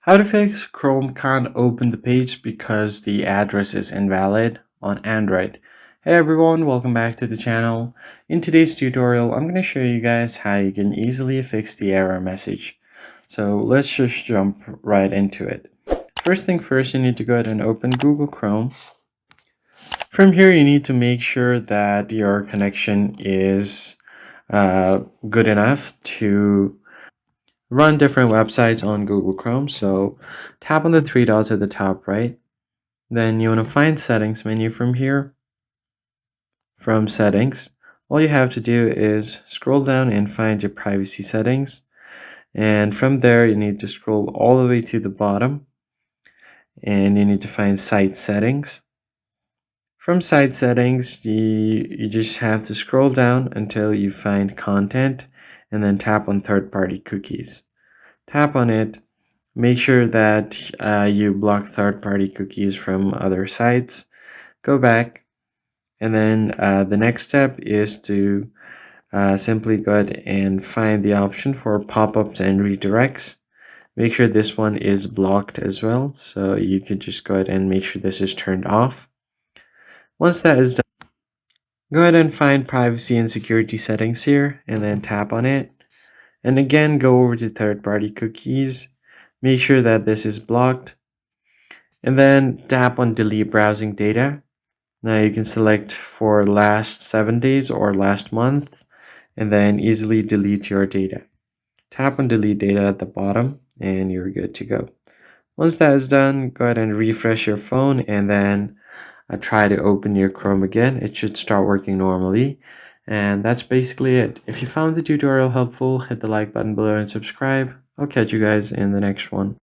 How to fix Chrome can't open the page because the address is invalid on Android. Hey everyone, welcome back to the channel. In today's tutorial, I'm going to show you guys how you can easily fix the error message. So let's just jump right into it. First thing first, you need to go ahead and open Google Chrome. From here, you need to make sure that your connection is good enough to run different websites on Google Chrome. So tap on the three dots at the top right. Then you want to find settings menu from here. From settings, all you have to do is scroll down and find your privacy settings. And from there, you need to scroll all the way to the bottom and you need to find site settings. From site settings, you just have to scroll down until you find content and then tap on third-party cookies. Tap on it. Make sure that you block third-party cookies from other sites. Go back, and then the next step is to simply go ahead and find the option for pop-ups and redirects. Make sure this one is blocked as well, so you could just go ahead and make sure this is turned off. Once that is done, go ahead and find privacy and security settings here, and then tap on it. And again, go over to third-party cookies. Make sure that this is blocked. And then tap on delete browsing data. Now you can select for last 7 days or last month and then easily delete your data. Tap on delete data at the bottom and you're good to go. Once that is done, go ahead and refresh your phone and then try to open your Chrome again. It should start working normally. And that's basically it. If you found the tutorial helpful, hit the like button below and subscribe. I'll catch you guys in the next one.